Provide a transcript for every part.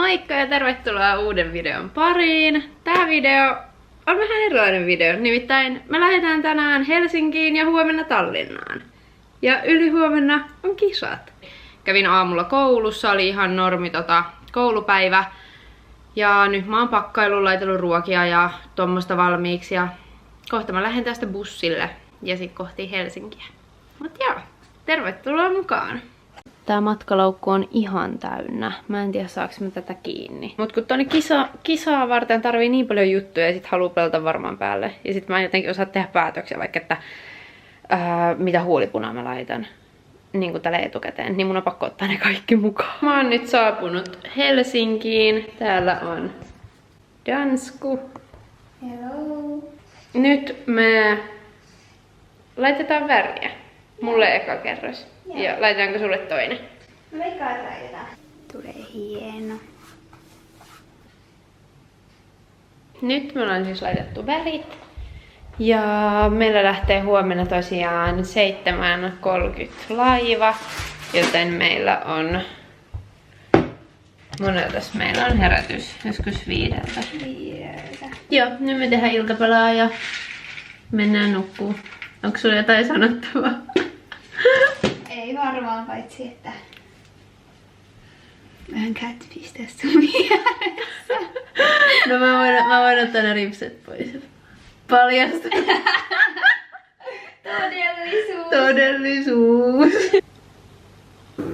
Moikka ja tervetuloa uuden videon pariin. Tää video on vähän erilainen video, nimittäin me lähdetään tänään Helsinkiin ja huomenna Tallinnaan. Ja ylihuomenna on kisat. Kävin aamulla koulussa, oli ihan normi koulupäivä. Ja nyt mä oon pakkailu, laitellut ruokia ja tuommoista valmiiksi ja kohta mä lähden tästä bussille ja sit kohti Helsinkiä. Mut joo, tervetuloa mukaan! Tää matkalaukku on ihan täynnä. Mä en tiedä saaks mä tätä kiinni. Mut kun tonne kisaa varten tarvii niin paljon juttuja ja sit haluu pelata varmaan päälle. Ja sit mä en jotenkin osaa tehdä päätöksiä vaikka, että mitä huulipunaa mä laitan. Niin kuin tälle etukäteen. Niin mun on pakko ottaa ne kaikki mukaan. Mä oon nyt saapunut Helsinkiin. Täällä on Dansku. Hello. Nyt me laitetaan väriä. Mulle eka kerros. Ja laitetaanko sulle toinen? No eikä laitetaan. Tulee hieno. Nyt me ollaan siis laitettu värit. Ja meillä lähtee huomenna tosiaan 7:30 laiva. Joten meillä on... Moneltas meillä on herätys? Joskus 5. Joo, nyt me tehdään iltapalaa ja mennään nukkuun. Onko sulla jotain sanottavaa? Ei varmaan, paitsi että vähän catfish tässä sun vieressä. No mä voin ottaa ne ripset pois. Paljasta. Todellisuus.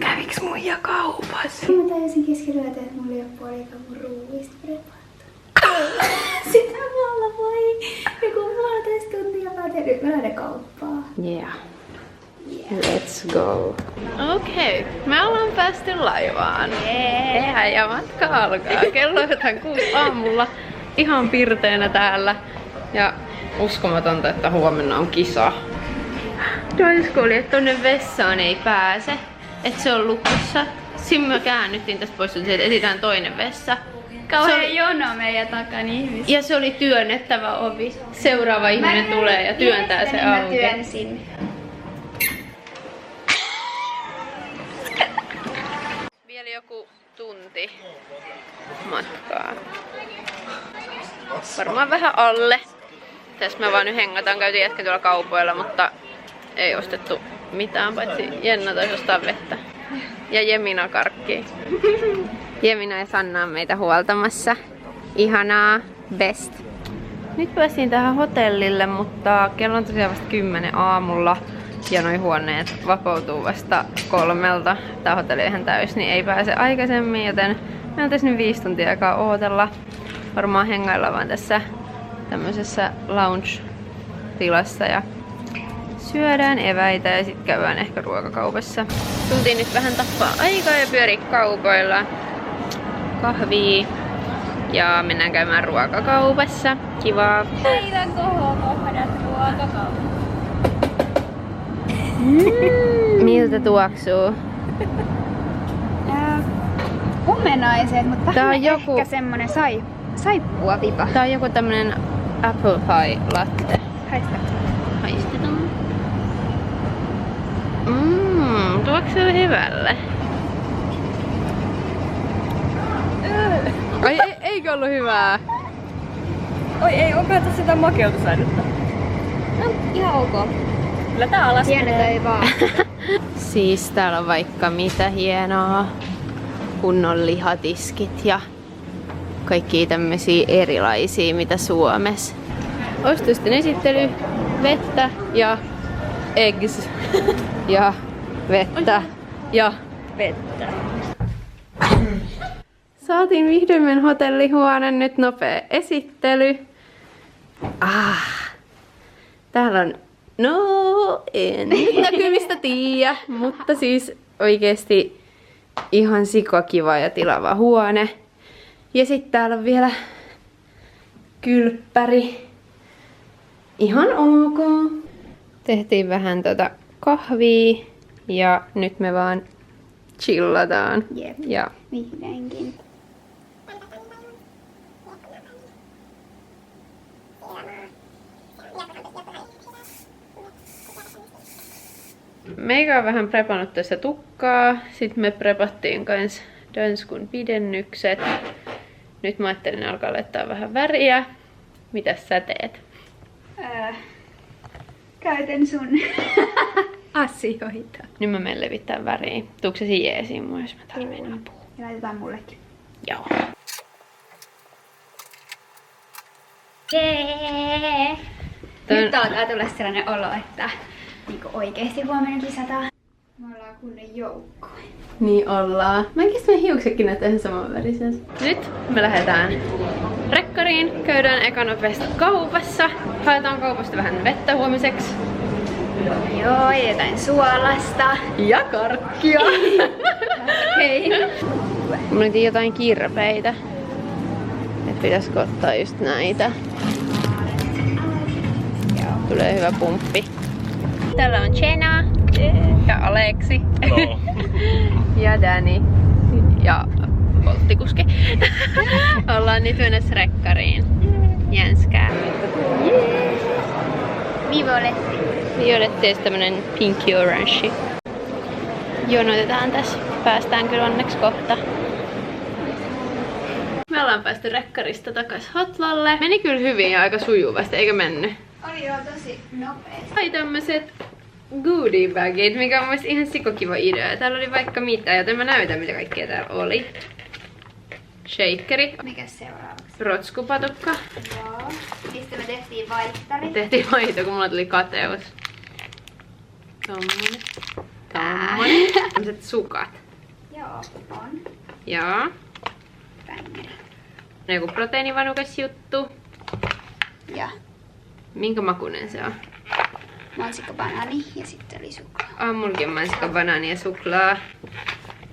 Käviks muija kaupassa? Mä tajusin keskiyötä, että mulla ei oo puolikaan mun ruuista prepaattu. Sitä mulla voi joku 1,5 tuntia päätä. Nyt mä lähden kauppaan. Yeah. Let's go. Okei, me ollaan päästy laivaan. Yeah. Ja matka alkaa. Kello on jotain 6 aamulla. Ihan pirteenä täällä. Ja uskomatonta, että huomenna on kisa. Dansku oli, että tonne vessaan ei pääse. Että se on lukossa. Sitten me käännyttiin tästä pois, että etsitään toinen vessa. Kauhean jono meidän takan ihmisiä. Ja se oli työnnettävä ovi. Seuraava ihminen tulee ja työntää se auki. Mä työnsin. Vielä joku tunti matkaa. Varmaan vähän alle. Tässä me vaan nyt hengataan, käytiin jätkä tuolla kaupoilla, mutta ei ostettu mitään, paitsi Jenna taisi ostaa vettä. Ja Jemina karkkii. Jemina ja Sanna on meitä huoltamassa. Ihanaa, best. Nyt päästiin tähän hotellille, mutta kello on tosiaan vasta 10 aamulla. Ja noi huoneet vapautuu vasta 3. Tää hotelli on ihan täys, niin ei pääse aikaisemmin, joten me on tässä nyt 5 tuntia aikaa ootella. Varmaan hengaillaan vaan tässä tämmöisessä lounge-tilassa ja syödään eväitä ja sitten käydään ehkä ruokakaupassa. Tultiin nyt vähän tappaa aikaa ja pyöri kaupoilla. Kahvia ja mennään käymään ruokakaupassa. Kivaa. Meidän kohokohdat ruokakaupassa. Miltä tuoksuu? Kumenaiset, mutta Tää on vähän joku... ehkä semmonen saippua vipa. Tää on joku tämmönen apple pie latte. Haista. Haistetaan. Tuoksuu hyvälle. Ai eikö ollut hyvää? Oi ei, onko tässä jotain makeutusainetta? No, ihan ok. Kyllä tää alas Pienettä ei vaan. Siis täällä on vaikka mitä hienoa. Kunnon lihatiskit ja kaikkia tämmösiä erilaisia mitä Suomessa. Ostusten esittely, vettä ja eggs ja vettä ja vettä. Saatiin vihdoin meidän hotellihuone, nyt nopea esittely. Täällä on, no en nyt näkymistä tiedä, mutta siis oikeesti ihan sikakiva ja tilava huone. Ja sitten täällä on vielä kylppäri. Ihan ok. Tehtiin vähän kahvia ja nyt me vaan chillataan. Jep. Ja Vihdoinkin. meikä on vähän prepannut tässä tukkaa. Sitten me prepattiin kans Danskun pidennykset. Nyt mä ajattelin alkaa laittaa vähän väriä. Mitäs sä teet? Käytän sun asioita. Nyt mä menen levittää väriin. Tuukse se jeesiin mua, jos mä tarvitsen apua? Ja laitetaan mullekin. Joo. Jee! Nyt alkaa tulla sellainen olo, että niinku oikeesti huomenna kisataan. Me ollaan kunnon joukkue. Niin ollaan. Mä oikeesti hiuksetkin näyttää ihan samanväriset. Nyt me lähdetään rekkariin. Käydään eka nopeasti kaupassa. Haetaan kaupasta vähän vettä huomiseksi. Joo, ja jotain suolasta. Ja karkkia. Hei. Mulla oli jotain kirpeitä. Et pitäisikö ottaa just näitä. Tulee hyvä pumppi. Täällä on Jenna ja Aleksi ja Dani ja volttikuski. Ollaan nyt mennessä rekkariin. Jänskää. Violetti. Violetti ja tämmönen pinky orange. Jonotetaan tässä. Päästään kyllä onneksi kohta. Me ollaan päästy rekkarista takas Hotlalle. Meni kyllä hyvin ja aika sujuvasti, eikä mennyt? Oli jo tosi nopeasti. Ai tämmöset goodie bagit, mikä on mielestäni ihan sikokiva idea. Täällä oli vaikka mitä, joten mä näytän mitä kaikkea täällä oli. Shakeri. Mikäs seuraavaksi? Rotskupatukka. Joo. Mistä me tehtiin vaihtari? Tehtiin vaihto, kun mulla tuli kateus. Tommonen. Tommonen. Tämmöset sukat. Joo, on. Joo. Tänne. Joku proteiinivanukas juttu. Ja Minkä makunen se on? mansikka, banaani ja sitten oli suklaa. Mullakin on mansikka, banaani ja suklaa.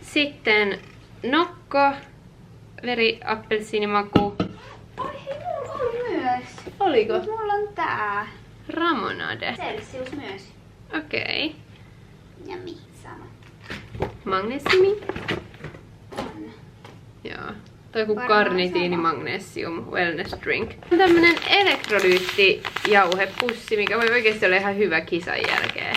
Sitten nokko. Veri appelsiinimaku. Oi hei, mulla oli myös. Oliko? Mut mulla on tää. Ramonade. Celsius myös. Okei. Ja mi, sama. Magnesiumi. On. Joo. Tai joku Varmaan karnitiini sama. magnesium wellness drink. Tämmönen elektrolyyttijauhepussi, mikä voi oikeesti olla ihan hyvä kisan jälkeen.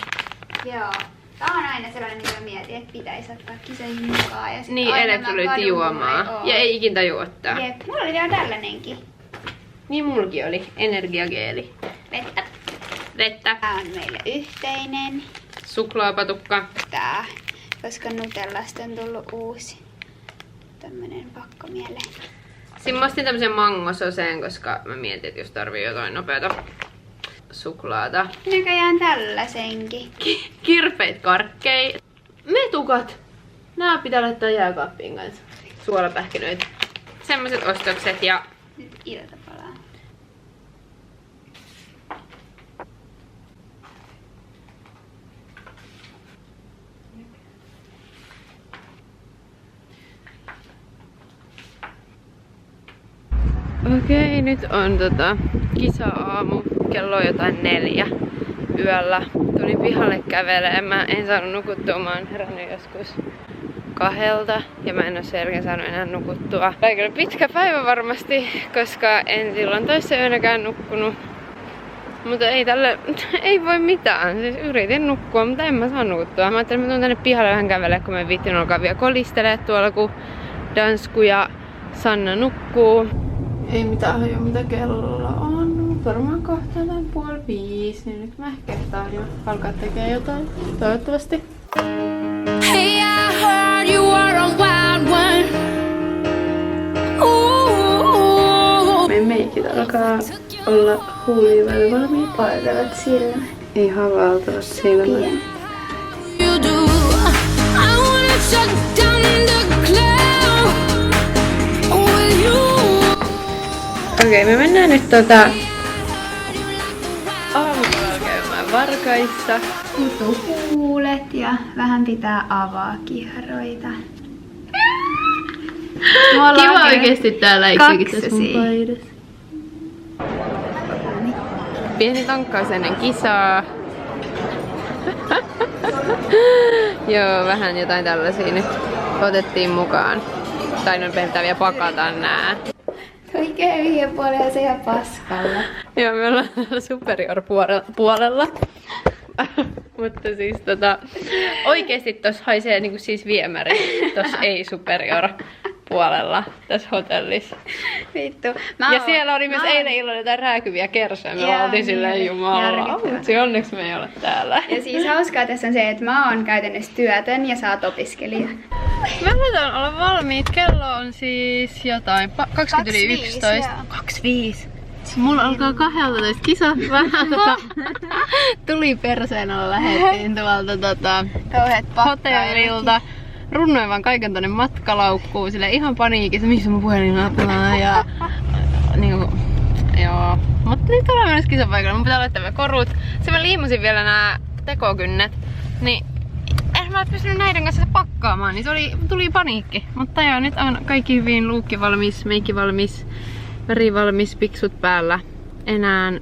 Joo. Tää on aina sellainen, mitä mä mietin, että pitäisi ottaa kisoihin mukaan. Ja sit Niin, aina elektrolyyttijuomaa. mä kadun, Ja ei ikin tajua ottaa. Jep, mulla oli vielä tällainenkin. Niin mulki oli. Energiageeli. Vettä. Vettä. Tää on meille yhteinen. Suklaapatukka. Tää, koska Nutellasta on tullut uusi tämmönen pakko mieleen. Siinä mä ostin tämmösen mangososeen, koska mä mietin, että jos tarvii jotain nopeata suklaata. Näköjään tällaisenkin. Kirpeitä karkkei. Metukat. Nää pitää laittaa jääkaappiin kanssa. Suolapähkinöitä. Semmoset ostokset ja Nyt iltapalaa. okei, nyt on kisa-aamu. Kello on jotain 4 yöllä. Tulin pihalle kävelemään. Mä en saanut nukuttua. Mä oon herännyt joskus 2 ja mä en oo selkeä saanut enää nukuttua. Aika pitkä päivä varmasti, koska en silloin toissa yönäkään nukkunut. Mutta ei tälle, ei voi mitään. Siis yritin nukkua, mutta en mä saa nukuttua. Mä ajattelin, että mä tuun tänne pihalle vähän kävelemään, kun mä en viittin alkaa vielä kolistelemaan tuolla, kun Dansku ja Sanna nukkuu. Ei mitään hajua, mitä kello on. Varmaan kohta jotain 4:30, niin nyt mä ehkä ehtaan jo alkaa tekee jotain. Toivottavasti. Hey, I heard you were a wild one. Ooh. Meidän meikit alkaa olla huuliin välillä valmiit. Valtavat silmät. Ihan valtavat silmät. You do. I wanna shut down the cloud. Will you? Okei, me mennään nyt aamulla käymään Varkaissa. Kutu huulet ja vähän pitää avaa kiharoita. Kiva oikeesti täällä iksikin tässä mun kaksosia. paidassa. Pieni tankkaus ennen kisaa. Joo, vähän jotain tällaisia nyt otettiin mukaan. Tai no pitää vielä pakata nää. Oikein viiden puolella se ihan paskalla. Joo, me ollaan täällä Superior puolella. Mutta siis oikeesti tossa haisee niinku siis viemäri. Tossa ei Superior puolella tässä hotellissa. Vittu. Ja siellä oli myös eilen illalla jotain rääkyviä kersoja. Me oltiin silleen jumala. Onneksi me ei ole täällä. Ja siis hauskaa tässä on se, että mä oon käytännössä työtön ja sä oot opiskelija. Me aletaan olla valmiit. Kello on siis jotain 20:11. 25. Mulla alkaa 12 kisat vähän tuli perseenalla lähettiin tuolta hotellilta. Runnoin vaan kaiken tonne matkalaukkuun sille ihan paniikissa, missä mun puhelin on ja niinku, joo. Mutta nyt ollaan mennessä kisapaikalla, mun pitää laittaa vielä korut. Sitten mä liimusin vielä nää tekokynnet, niin en mä pystynyt näiden kanssa pakkaamaan, niin tuli paniikki. Mutta joo, nyt on kaikki hyvin, luukki valmis, meikki valmis, väri valmis, piksut päällä. Enää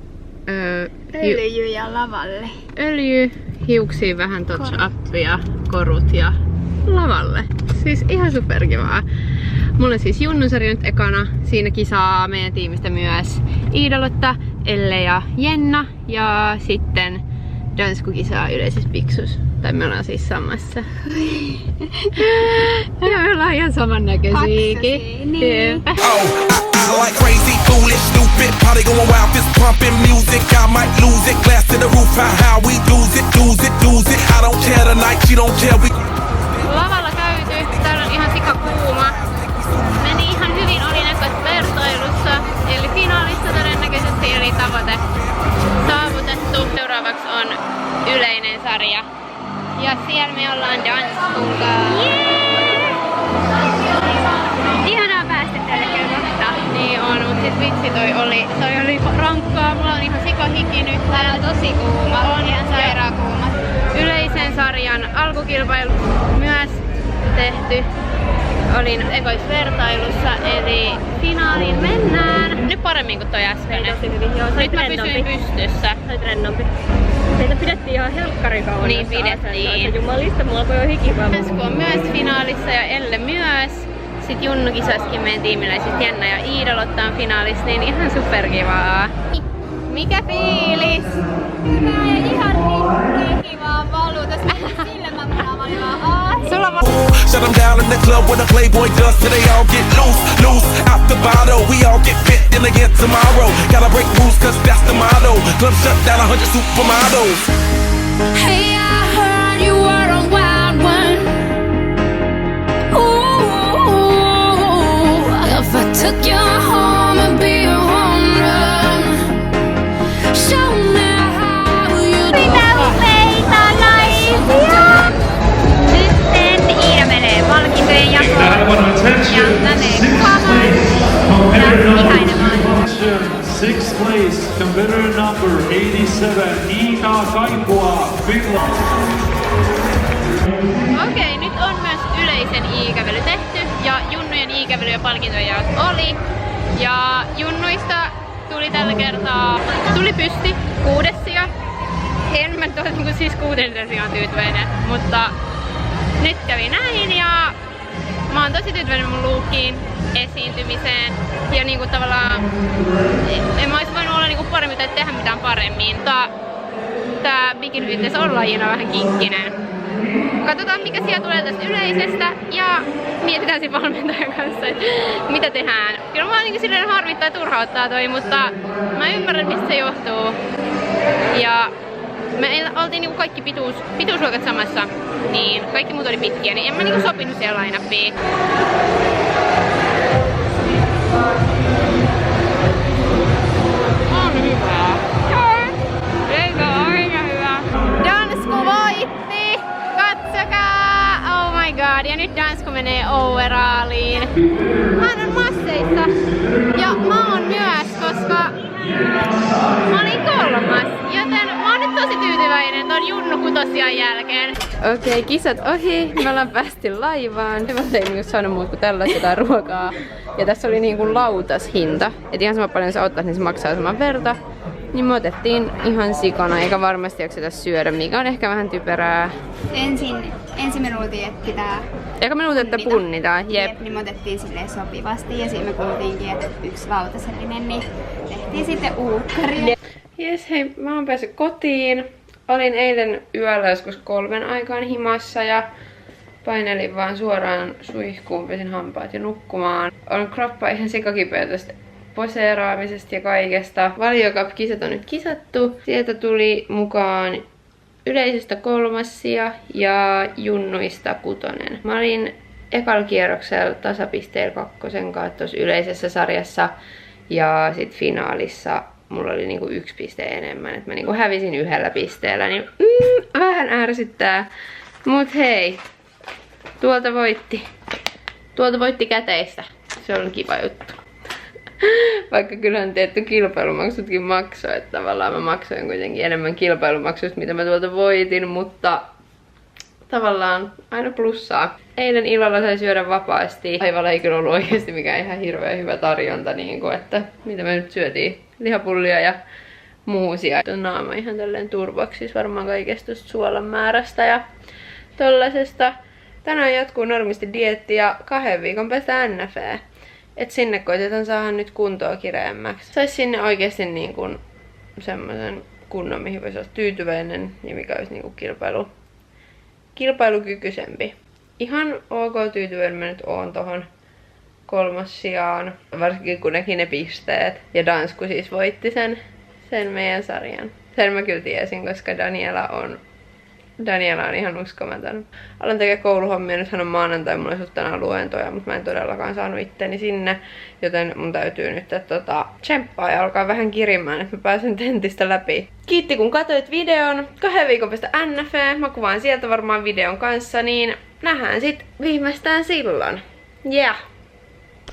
Öljy ja lavalle. Öljy, hiuksiin vähän touch-upia, korut ja lavalle. Siis ihan superkivaa. Mulla on siis Junnusarja nyt ekana. Siinä kisaa meidän tiimistä myös Iida-Lotta, Elle ja Jenna. Ja sitten Dansku kisaa yleisessä piksus. Tai me ollaan siis samassa. Ja me ollaan ihan samannäköisiäkin. Niin. Like crazy, foolish, stupid, party going wild, fist pumping music. I might lose it, glass to the roof, how we lose it, lose it, lose it. I don't care tonight, she don't care. We lavalla käyty, täällä on ihan sikakuuma. Meni ihan hyvin, oli näköistä vertailussa. Eli finaalissa todennäköisesti eli tavoite saavutettu. Seuraavaksi on yleinen sarja. Ja siellä me ollaan Danskun kanssa. Ihanaa päästä tälle kertaa. Niin on, mut sit vitsi toi oli rankkaa. Mulla on ihan sikahiki nyt. Täällä on tosi kuuma. On ihan sairaan kuuma. Yleisen sarjan alkukilpailu myös tehty. Olin ekoisvertailussa, eli finaaliin mennään. Nyt paremmin kuin toi äskeinen. Nyt mä pysyin pystyssä. Sait rennompi. Teitä pidettiin ihan helkkarin kauan. Niin pidettiin. Jumalista, mulla voi jo hikivää. Dansku on myös finaalissa ja Elle myös. Sitten Junnu kisaskin meidän tiimillä, sit Jenna ja Iida-Lotta on finaalissa, niin ihan superkivaa. Mikä fiilis? Hyvä ja ihan niin kivaa valu. Tässä silmämunaa Sulla on shut them down in the club when the Playboy does, so they all get loose, loose out the bottle. We all get fit in again tomorrow. Gotta break rules, cause that's the motto. Club shut down 100 supermodels. Hey, I heard you were a wild one. Ooh, if I took you home and be a home run, show me how you do it. Nyt Iida menee palkintojen jakoon. Ja mä menen kuvaamaan ja ihailemaan. Sixth place, competitor number 87, Niina Kaipua, Finland. Okei, nyt on myös yleisen i-kävely tehty ja Junnujen i-kävely ja palkintojen oli. Ja Junnuista tuli tällä kertaa, tuli pysti 6. sija. En mä nyt ole siis 6. sijaan tyytyväinen, mutta nyt kävi näin ja mä oon tosi tyytyväinen mun luukkiin, esiintymiseen ja niinku tavallaan en mä ois voinut olla niinku paremmin tai tehdä mitään paremmin, mutta tää Bikini Fitness on lajina vähän kinkkinen. Katsotaan mikä siellä tulee tästä yleisestä ja mietitään siinä valmentajan kanssa, että mitä tehdään. Kyllä mä niinku silleen harmittaa ja turhauttaa toi, mutta mä ymmärrän mistä se johtuu. Ja me oltiin niinku kaikki pituusluokat samassa, niin kaikki muut oli pitkiä, niin en mä niinku sopinut siellä line-upiin. On hyvää. Eikö aina hyvä? Dansku voitti! Katsokaa! Oh my god! Ja nyt Dansku menee overaaliin. Hän on masseissa. Ja mä oon myös, koska mä olin 3. Joten mä oon nyt tosi tyytyväinen ton Junnu 6. jälkeen. Okei, kisat ohi. Me ollaan päästy laivaan. Mä tein niinku saanut muut kuin tällaista ruokaa. Ja tässä oli niinku lautashinta. Et ihan sama paljon sä ottais, niin se maksaa saman verta. Niin me otettiin ihan sikana, eikä varmasti jakseta syödä, mikä on ehkä vähän typerää. Ensin me luultiin, että pitää Eikä me luultiin, että punnitaan. Jep. Niin me otettiin silleen sopivasti ja siinä me kuultiinkin, että 1 lautasellinen, niin tehtiin sitten uukkaria. Jes, hei, mä oon päässyt kotiin. Olin eilen yöllä joskus 3 aikaan himassa ja painelin vaan suoraan suihkuun, pesin hampaat ja nukkumaan. On kroppa ihan sikakipeä tästä poseeraamisesta ja kaikesta. Valiocup-kisat on nyt kisattu. Sieltä tuli mukaan yleisestä 3. ja junnuista 6. Mä olin ekalla kierroksella tasapisteellä 2. kanssa tuossa yleisessä sarjassa ja sit finaalissa mulla oli niinku 1 piste enemmän, että mä niinku hävisin 1 pisteellä, niin vähän ärsyttää. Mut hei, tuolta voitti käteistä. Se on kiva juttu. Vaikka kyllähän tietty kilpailumaksutkin maksoi, että tavallaan mä maksoin kuitenkin enemmän kilpailumaksusta, mitä mä tuolta voitin, mutta tavallaan aina plussaa. Eilen illalla sai syödä vapaasti. Laivalla ei kyllä ollut oikeesti mikään ihan hirveän hyvä tarjonta, niin kuin, että mitä me nyt syötiin. Lihapullia ja muusia. Naama ihan tälleen turvaksi, siis varmaan kaikesta suolan määrästä ja tollasesta. Tänään jatkuu normisti dieetti ja 2 viikon päästä NFE. Et sinne koitetaan saada nyt kuntoa kireemmäksi. Sais sinne oikeesti niin kuin semmoisen kunnon, mihin voisi olla tyytyväinen ja mikä olisi niin kuin kilpailukykyisempi. Ihan ok tyytyväinen mä nyt oon tohon 3. sijaan, varsinkin kun näki ne pisteet. Ja Dansku siis voitti sen meidän sarjan. Sen mä kyllä tiesin, koska Daniela on ihan uskomaton. Alan tekee kouluhommia, nythän on maanantai, mulla olisi tänään luentoja, mutta mä en todellakaan saanut itteni sinne. Joten mun täytyy nyt tsemppaa ja alkaa vähän kirimään, että mä pääsen tentistä läpi. Kiitti kun katsoit videon. 2 viikon päästä NFE. Mä kuvaan sieltä varmaan videon kanssa, niin nähdään sit viimeistään silloin. Yeah!